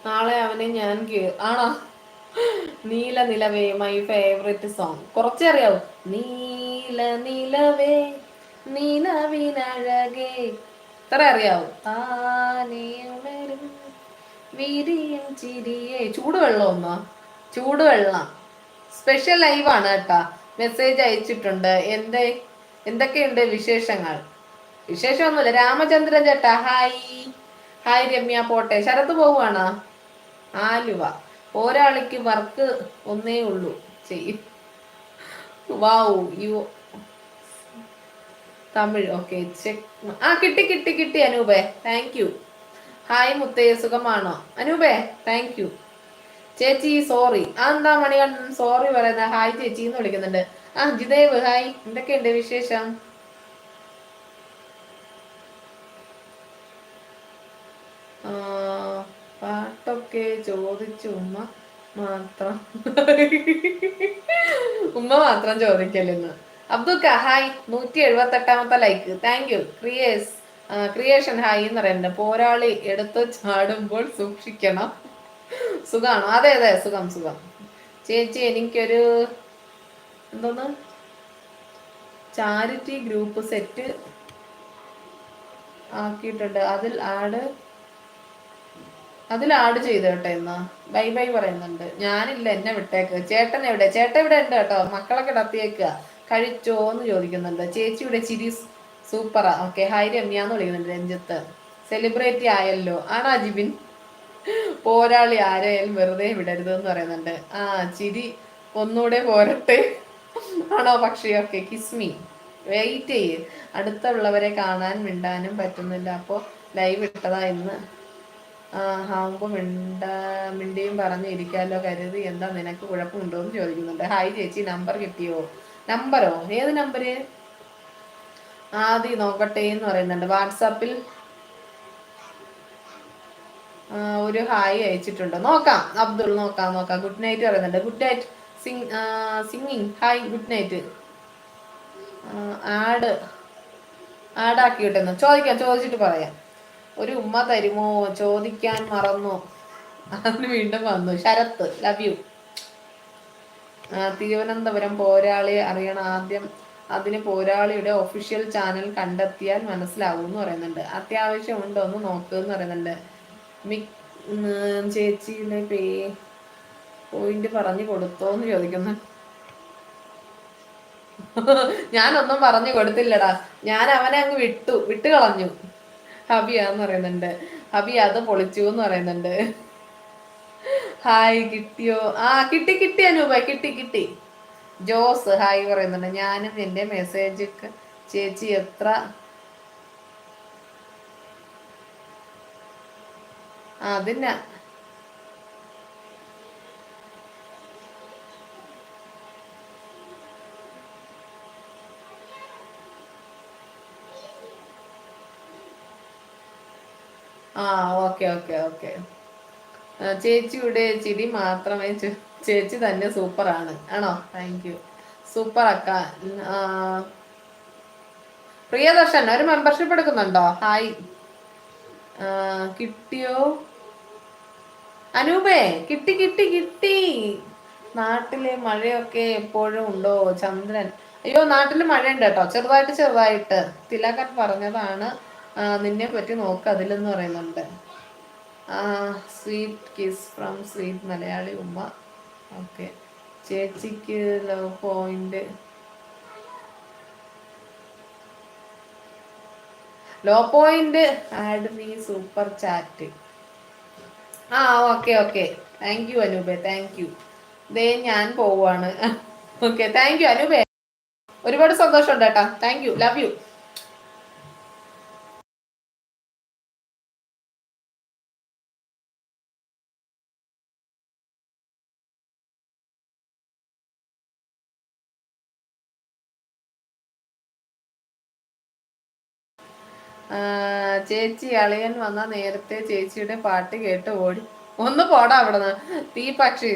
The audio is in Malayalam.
നാളെ അവനെ ഞാൻ ആണോ? നീല നിലവേ മൈ ഫേവറേറ്റ് സോങ്. കുറച്ചേ അറിയാവൂ. നീല നിലവേ നിലവിനഴകേ, ഇത്ര അറിയാവൂ. താനേ ഉണരും വിരിയും ചിരിയേ. ചൂടുവെള്ളം ഒന്നോ? ചൂടുവെള്ളം സ്പെഷ്യൽ ലൈവാണ് കേട്ടാ. മെസ്സേജ് അയച്ചിട്ടുണ്ട്. എന്തൊക്കെയുണ്ട് വിശേഷങ്ങൾ? വിശേഷമൊന്നുമില്ല. രാമചന്ദ്രൻ ചേട്ടാ ഹായ്. ഹായ് രമ്യ പോട്ടെ. ശരത്ത് പോവുകയാണോ? ആലുവ. ഒരാളിക്ക് വർക്ക് ഒന്നേ ഉള്ളൂ ചെയ്യും. വാവ് യു തമിഴ്. Okay check. ആ കിട്ടി കിട്ടി കിട്ടി അനൂപേ, താങ്ക് യു. ഹായ് മുത്തേ, സുഖമാണോ അനൂപേ? താങ്ക് യു ചേച്ചി. സോറി. ആ എന്താ മണികണ്ഠൻ സോറി പറയുന്നത്? ഹായ് ചേച്ചി എന്ന് വിളിക്കുന്നുണ്ട്. ആ ജിദേവ് ഹായ്. എന്തൊക്കെയുണ്ട് വിശേഷം? പാട്ടൊക്കെ ചോദിച്ചു ഉമ്മ മാത്രം. ഉമ്മ മാത്രം ചോദിക്കലെന്ന്. Abdul hi. 178 like. Thank you. Creation hi എന്ന് പറയുന്നുണ്ട്. പോരാളി എടുത്ത് ചാടുമ്പോൾ സൂക്ഷിക്കണം. സുഖാണോ? അതെ അതെ സുഖം സുഖം. ചേച്ചി എനിക്കൊരു എന്തോന്ന് ചാരിറ്റി ഗ്രൂപ്പ് സെറ്റ് ആക്കിയിട്ടുണ്ട്. അതിൽ ആഡ് ചെയ്ത് കേട്ടോ. എന്നാ ബൈ ബൈ പറയുന്നുണ്ട്. ഞാനില്ല, എന്നെ വിട്ടേക്ക്. ചേട്ടൻ എവിടെ? ചേട്ടൻ ഇവിടെ ഉണ്ട് കേട്ടോ. മക്കളൊക്കെ ഡത്തിയേക്കുക. കഴിച്ചോ എന്ന് ചോദിക്കുന്നുണ്ട്. ചേച്ചിയുടെ ചിരി സൂപ്പറാ. ഓക്കെ ഹായ് രമ്യ എന്ന് വിളിക്കുന്നുണ്ട്. രഞ്ജിത്ത് സെലിബ്രിറ്റി ആയല്ലോ. ആണോ ജിബിൻ? പോരാളി ആരെയാലും വെറുതെ വിടരുത് എന്ന് പറയുന്നുണ്ട്. ആ ചിരി ഒന്നുകൂടെ പോരട്ടെ. ആണോ പക്ഷി? ഓക്കെ കിസ്മി. വെയിറ്റ് ചെയ്യ്. അടുത്തുള്ളവരെ കാണാൻ മിണ്ടാനും പറ്റുന്നില്ല. അപ്പോൾ ലൈവ് ഇട്ടതാ ഇന്ന്. ആവുമ്പോ മിണ്ടിയും പറഞ്ഞ് ഇരിക്കാലോ കരുതി. എന്താ നിനക്ക് കുഴപ്പമുണ്ടോ എന്ന് ചോദിക്കുന്നുണ്ട്. ഹായ് ചേച്ചി, നമ്പർ കിട്ടിയോ? നമ്പറോ? ഏത് നമ്പര്? ആദ്യം നോക്കട്ടെ എന്ന് പറയുന്നുണ്ട്. വാട്സാപ്പിൽ ഒരു ഹായ് അയച്ചിട്ടുണ്ട്. നോക്കാം അബ്ദുൾ, നോക്കാം നോക്കാം. ഗുഡ് നൈറ്റ് പറയുന്നുണ്ട്. Good night singing. Hi good night. Add ആക്കിയിട്ടെന്ന് ചോദിച്ചിട്ട് പറയാം. ഒരു ഉമ്മ തരുമോ? ചോദിക്കാൻ മറന്നു. അതിന് വീണ്ടും വന്നു. Sarath love you. തിരുവനന്തപുരം പോരാളി അറിയണം ആദ്യം. അതിന് പോരാളിയുടെ ഒഫീഷ്യൽ ചാനൽ കണ്ടെത്തിയാൽ മനസ്സിലാവും എന്ന് പറയുന്നുണ്ട്. അത്യാവശ്യം ഉണ്ടോ ഒന്ന് നോക്കുക എന്ന് പറയുന്നുണ്ട്. ചേച്ചിയുടെ പോയിന്റ് പറഞ്ഞു കൊടുത്തോന്ന് ചോദിക്കുന്നു. ഞാനൊന്നും പറഞ്ഞു കൊടുത്തില്ലടാ. ഞാൻ അവനെ അങ്ങ് വിട്ട് കളഞ്ഞു. ഹബിയാന്ന് പറയുന്നുണ്ട്. ഹബി അത് പൊളിച്ചു എന്ന് പറയുന്നുണ്ട്. ഹായ് കിട്ടിയോ? കിട്ടി അനൂപ, കിട്ടി. ജോസ് ഹായ് പറയുന്നുണ്ട്. ഞാനും എന്റെ മെസ്സേജ് ചേച്ചി എത്ര അതിന് ഓക്കെ ഓക്കെ ഓക്കെ. ചേച്ചിയുടെ ചിരി മാത്രമേ ചേച്ചി തന്നെ സൂപ്പറാണ്. ആണോ? Thank you. സൂപ്പർ അക്ക. പ്രിയദർശൻ ഒരു മെമ്പർഷിപ്പ് എടുക്കുന്നുണ്ടോ? ഹായ്. കിട്ടിയോ അനൂപേ? കിട്ടി. നാട്ടിലെ മഴയൊക്കെ എപ്പോഴും ഉണ്ടോ? ചന്ദ്രൻ. അയ്യോ നാട്ടില് മഴയുണ്ട് കേട്ടോ. ചെറുതായിട്ട് തിലകൻ പറഞ്ഞതാണ്. നിന്നെ പറ്റി നോക്ക് അതിലെന്ന് പറയുന്നുണ്ട്. Sweet kiss from sweet Malayali ഉമ്മ. ഓക്കെ ചേച്ചിക്ക് low point add me super chat. Okay thank you അനൂപേ, താങ്ക് യു. ഞാൻ പോവാണ്. ഓക്കെ താങ്ക് യു അനൂപേ. ഒരുപാട് സന്തോഷമുണ്ട് കേട്ടാ. Thank you, love you. ചേച്ചി അളിയൻ വന്ന നേരത്തെ ചേച്ചിയുടെ പാട്ട് കേട്ട് ഓടി. ഒന്ന് പോടാ അവിടുന്ന് തീ പക്ഷി.